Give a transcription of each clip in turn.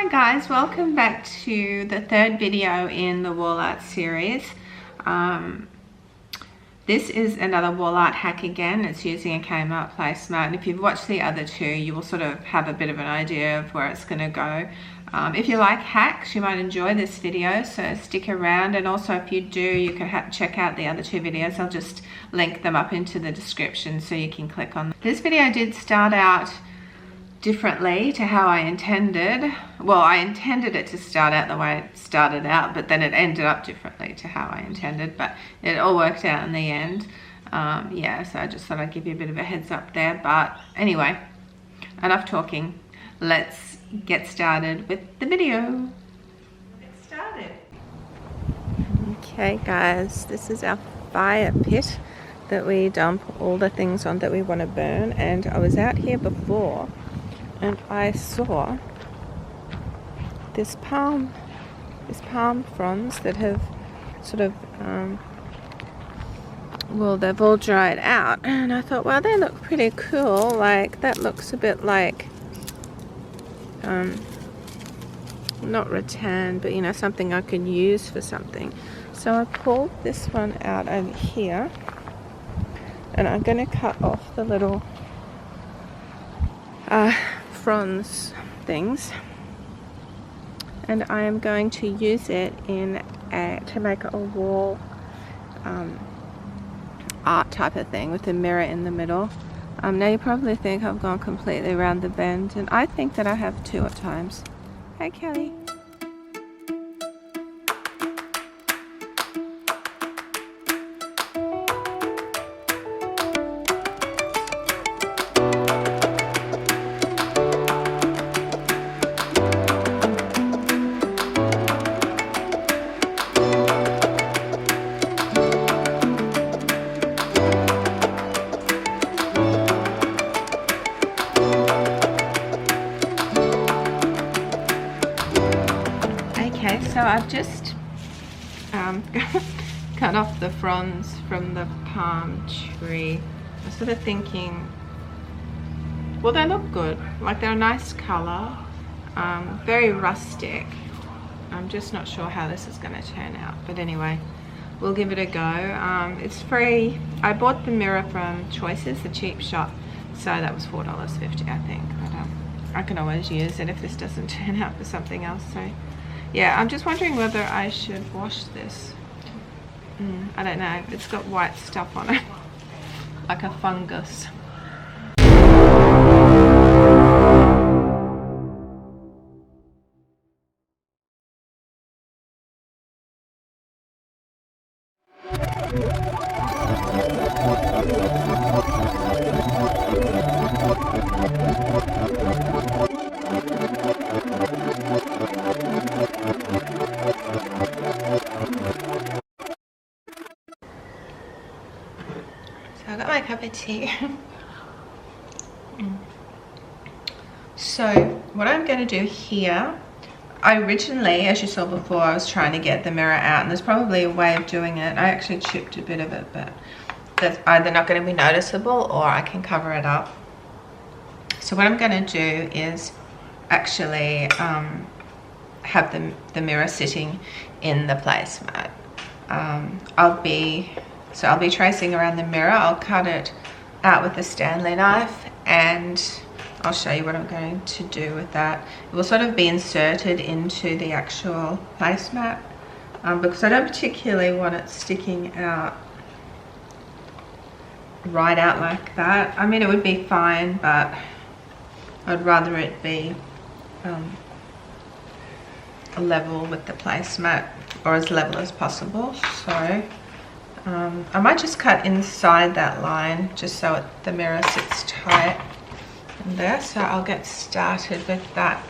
Hi guys, welcome back to the third video in the wall art series. This is another wall art hack again. It's using a Kmart placemat, and if you've watched the other two you will sort of have a bit of an idea of where it's going to go. If you like hacks you might enjoy this video, so stick around, and also if you do you can check out the other two videos. I'll just link them up into the description so you can click on them. This video did start out differently to how I intended. Well, I intended it to start out the way it started out, but then it ended up differently to how I intended, but it all worked out in the end. Yeah, so I just thought I'd give you a bit of a heads up there. But anyway, enough talking. Let's get started with the video. Let's start it. Okay guys, this is our fire pit that we dump all the things on that we want to burn, and I was out here before and I saw this palm fronds that have sort of well, they've all dried out, and I thought, well, they look pretty cool. Like, that looks a bit like not rattan, but you know, something I could use for something. So I pulled this one out over here, and I'm going to cut off the little fronds things, and I am going to use it to make a wall art type of thing with a mirror in the middle. Now you probably think I've gone completely around the bend, and I think that I have two at times. Hey Kelly. So I've just cut off the fronds from the palm tree. I'm sort of thinking, well, they look good. Like, they're a nice color, very rustic. I'm just not sure how this is going to turn out, but anyway, we'll give it a go. It's free. I bought the mirror from Choices, the cheap shop, so that was $4.50 I think, but I can always use it if this doesn't turn out for something else. So yeah, I'm just wondering whether I should wash this. I don't know, it's got white stuff on it, like a fungus. I got my cup of tea. So what I'm going to do here, I originally, as you saw before, I was trying to get the mirror out, and there's probably a way of doing it. I actually chipped a bit of it, but that's either not going to be noticeable or I can cover it up. So what I'm going to do is actually have the mirror sitting in the placemat. I'll be tracing around the mirror. I'll cut it out with a Stanley knife, and I'll show you what I'm going to do with that. It will sort of be inserted into the actual placemat, because I don't particularly want it sticking out right out like that. I mean, it would be fine, but I'd rather it be level with the placemat, or as level as possible. So I might just cut inside that line just so the mirror sits tight in there. So I'll get started with that.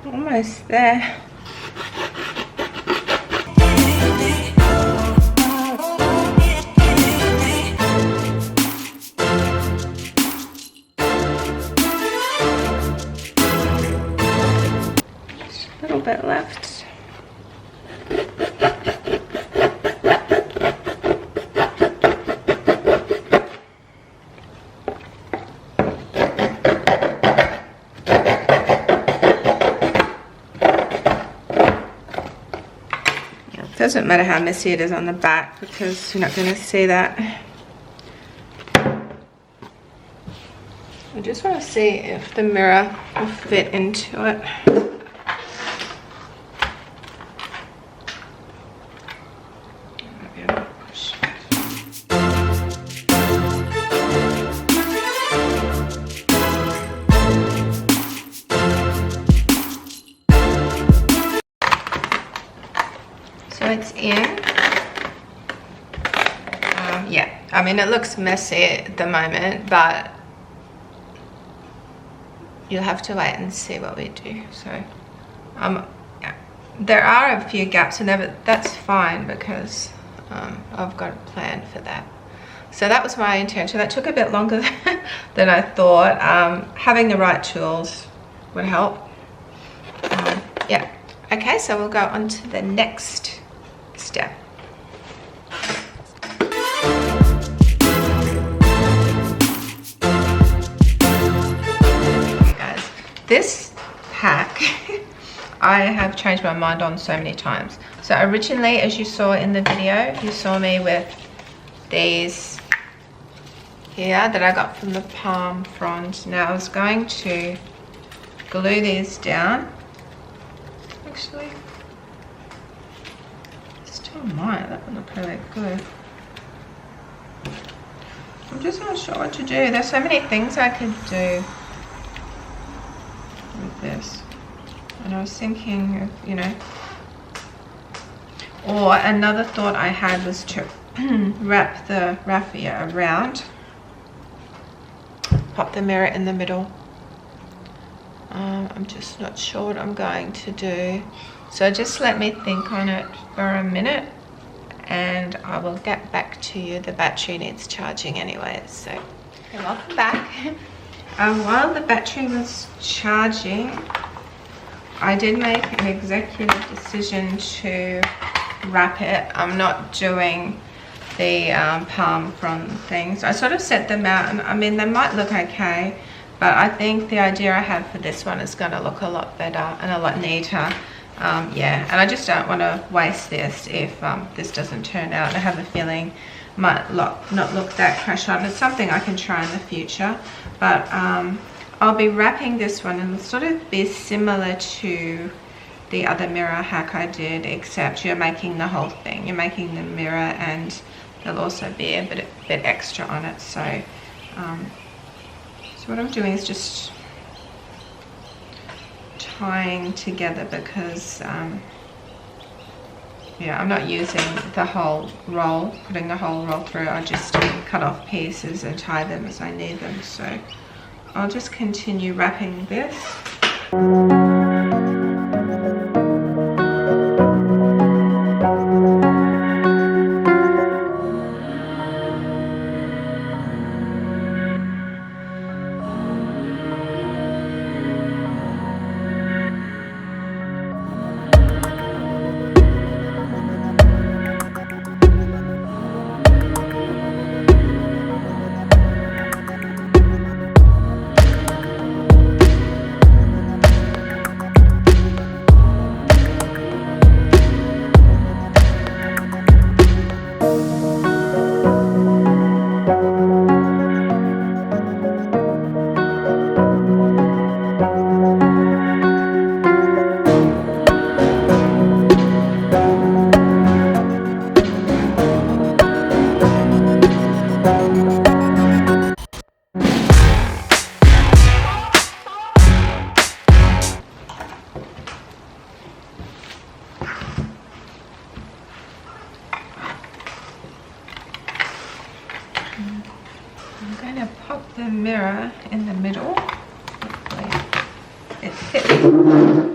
Almost there. bit left. Doesn't matter how messy it is on the back because you're not going to see that. I just want to see if the mirror will fit into it. So it's in. Yeah, I mean it looks messy at the moment, but you'll have to wait and see what we do. So yeah. There are a few gaps in there, but that's fine because I've got a plan for that. So that was my intention. That took a bit longer than I thought. Having the right tools would help. Yeah. Okay, so we'll go on to the next step. This hack I have changed my mind on so many times. So originally, as you saw in the video, you saw me with these here that I got from the palm frond. Now I was going to glue these down. Actually, still might, that would look really good. I'm just not sure what to do. There's so many things I could do with this, and I was thinking of, you know, or another thought I had was to wrap the raffia around, pop the mirror in the middle. I'm just not sure what I'm going to do, so just let me think on it for a minute and I will get back to you. The battery needs charging anyway, so okay, welcome back. While the battery was charging, I did make an executive decision to wrap it. I'm not doing the palm frond things. I sort of set them out, and I mean they might look okay, but I think the idea I have for this one is going to look a lot better and a lot neater. Yeah, and I just don't want to waste this if this doesn't turn out. I have a feeling might not look that crash on. It's something I can try in the future, but I'll be wrapping this one and it'll sort of be similar to the other mirror hack I did, except you're making the whole thing. You're making the mirror and there'll also be a bit extra on it. So, so what I'm doing is just tying together because yeah, I'm not using the whole roll, putting the whole roll through. I just cut off pieces and tie them as I need them. So I'll just continue wrapping this. I'm going to pop the mirror in the middle. Hopefully it fits.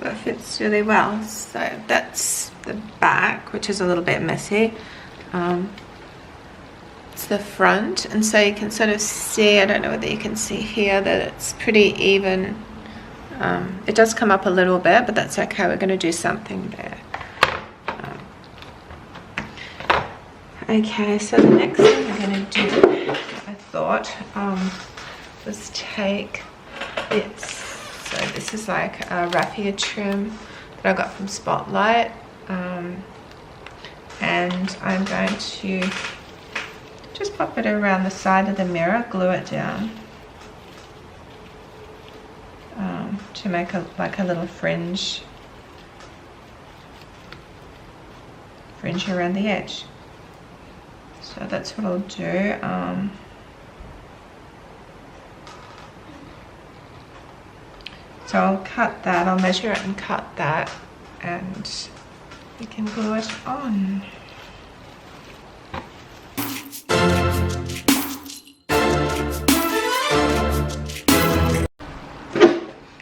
but it fits really well. So that's the back, which is a little bit messy. It's the front, and so you can sort of see, I don't know whether you can see here, that it's pretty even. It does come up a little bit, but that's okay. We're going to do something there. Okay, so the next thing I'm going to do, I thought, was take this. So this is like a raffia trim that I got from Spotlight, and I'm going to just pop it around the side of the mirror, glue it down, to make like a little fringe around the edge. So that's what I'll do. So I'll cut that, I'll measure it and cut that, and we can glue it on.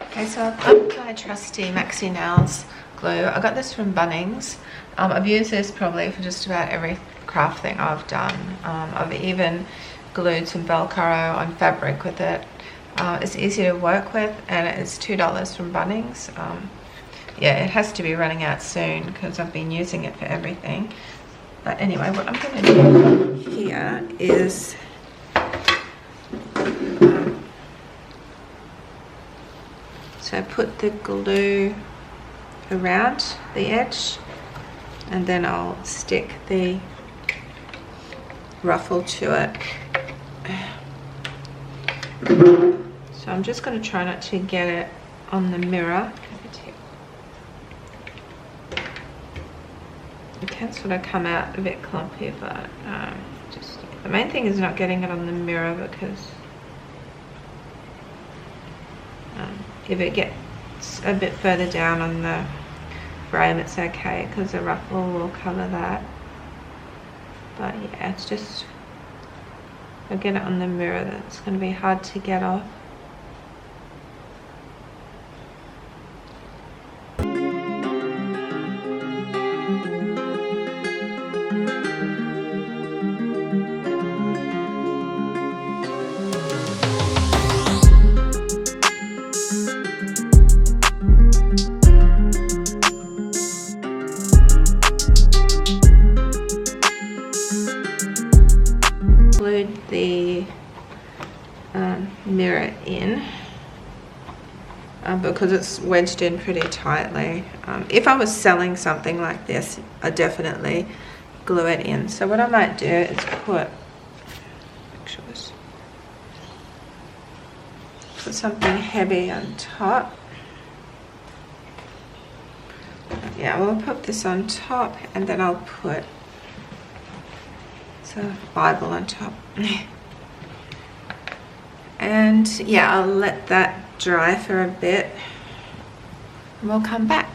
Okay, so I've got my trusty Maxi Nails glue. I got this from Bunnings. I've used this probably for just about every craft thing I've done. I've even glued some Velcro on fabric with it. It's easy to work with, and it's $2 from Bunnings. Yeah, it has to be running out soon because I've been using it for everything. But anyway, what I'm going to do here is so put the glue around the edge, and then I'll stick the ruffle to it. So I'm just going to try not to get it on the mirror. It can sort of come out a bit clumpy, but just the main thing is not getting it on the mirror, because if it gets a bit further down on the frame, it's okay because the ruffle will cover that. But yeah, it's just, if I get it on the mirror, that's going to be hard to get off. The mirror in because it's wedged in pretty tightly. If I was selling something like this, I'd definitely glue it in. So what I might do is put something heavy on top. Yeah, we'll put this on top, and then I'll put a Bible on top. And yeah, I'll let that dry for a bit, and we'll come back.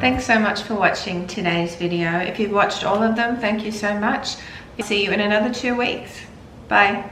Thanks so much for watching today's video. If you've watched all of them, thank you so much. See you in another 2 weeks. Bye.